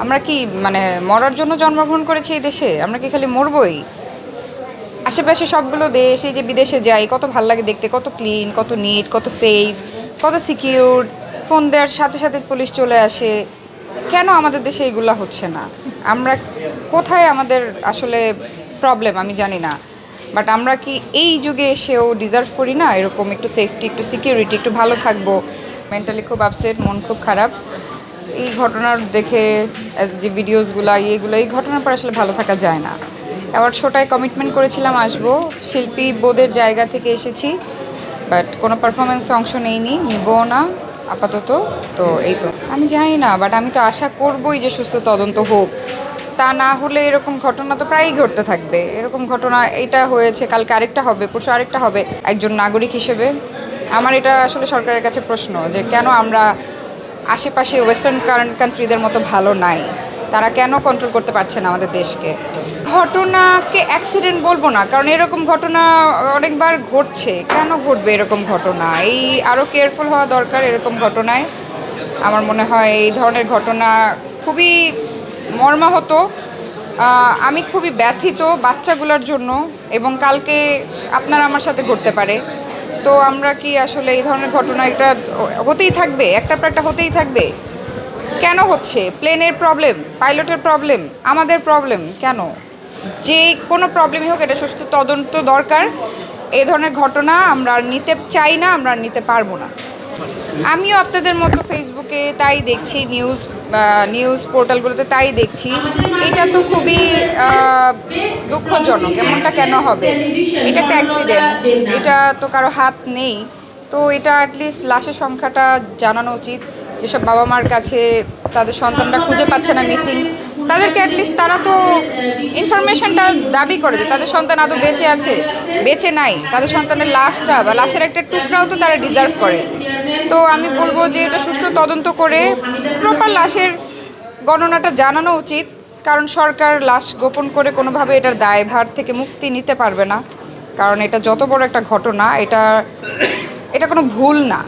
আমরা কি মানে মরার জন্য জন্মগ্রহণ করেছি এই দেশে? আমরা কি খালি মরবই? আশেপাশে সবগুলো দেশ, এই যে বিদেশে যাই, কত ভাল লাগে দেখতে, কত ক্লিন, কত নিট, কত সেফ, কত সিকিউর। ফোন দেওয়ার সাথে সাথে পুলিশ চলে আসে। কেন আমাদের দেশে এগুলো হচ্ছে না? আমরা কোথায় আমাদের আসলে প্রবলেম আমি জানি না। বাট আমরা কি এই যুগে এসেও ডিজার্ভ করি না এরকম একটু সেফটি, একটু সিকিউরিটি, একটু ভালো থাকবো? মেন্টালি খুব আপসেট, মন খুব খারাপ এই ঘটনার দেখে। যে ভিডিওসগুলো এইগুলো, এই ঘটনার পর আসলে ভালো থাকা যায় না। অ্যাওয়ার্ড শোটায় কমিটমেন্ট করেছিলাম আসবো, শিল্পী বোধের জায়গা থেকে এসেছি, বাট কোনো পারফরমেন্সে অংশ নেইনি, নিবও না আপাতত। তো এই তো আমি জানি না, বাট আমি তো আশা করবই যে সুস্থ তদন্ত হোক। তা না হলে এরকম ঘটনা তো প্রায়ই ঘটতে থাকবে। এরকম ঘটনা, এটা হয়েছে, কালকে আরেকটা হবে, পরশু আরেকটা হবে। একজন নাগরিক হিসেবে আমার এটা আসলে সরকারের কাছে প্রশ্ন, যে কেন আমরা আশেপাশে ওয়েস্টার্ন কান্ট্রিদের মতো ভালো নাই? তারা কেন কন্ট্রোল করতে পারছে না আমাদের দেশকে? ঘটনাকে অ্যাক্সিডেন্ট বলবো না, কারণ এরকম ঘটনা অনেকবার ঘটছে। কেন ঘটবে এরকম ঘটনা? এই আরও কেয়ারফুল হওয়া দরকার এরকম ঘটনায়। আমার মনে হয় এই ধরনের ঘটনা খুবই মর্মাহত। আমি খুবই ব্যথিত বাচ্চাগুলোর জন্য, এবং কালকে আপনার আমার সাথে ঘটতে পারে। তো আমরা কি আসলে এই ধরনের ঘটনা এটা হতেই থাকবে, একটা পর একটা হতেই থাকবে? কেন হচ্ছে? প্লেনের প্রবলেম, পাইলটের প্রবলেম, আমাদের প্রবলেম কেন? যে কোনো প্রবলেমই হোক, এটা সুস্থ তদন্ত দরকার। এই ধরনের ঘটনা আমরা আর নিতে চাই না, আমরা আর নিতে পারবো না। আমিও আপনাদের মতো ফেসবুকে তাই দেখছি, নিউজ পোর্টালগুলোতে তাই দেখছি। এটা তো খুবই দুঃখজনক। এমনটা কেন হবে? এটা একটা অ্যাক্সিডেন্ট, এটা তো কারো হাত নেই। তো এটা অ্যাটলিস্ট লাশের সংখ্যাটা জানানো উচিত। যেসব বাবা মার কাছে তাদের সন্তানরা খুঁজে পাচ্ছে না, মিসিং, তাদেরকে অ্যাটলিস্ট তারা তো ইনফরমেশনটা দাবি করে যে তাদের সন্তান আদৌ বেঁচে আছে, বেঁচে নাই, তাদের সন্তানের লাশটা বা লাশের একটা টুকরাও তো তারা ডিজার্ভ করে। তো আমি বলবো যে এটা সুষ্ঠু তদন্ত করে প্রপার লাশের গণনাটা জানানো উচিত। কারণ সরকার লাশ গোপন করে কোনোভাবে এটার দায়ভার থেকে মুক্তি নিতে পারবে না। কারণ এটা যত বড় একটা ঘটনা, এটা এটা কোনো ভুল না,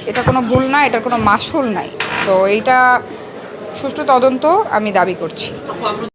এটা কোনো ভুল না, এটার কোনো মাসুল নাই। তো এইটা সুষ্ঠু তদন্ত আমি দাবি করছি।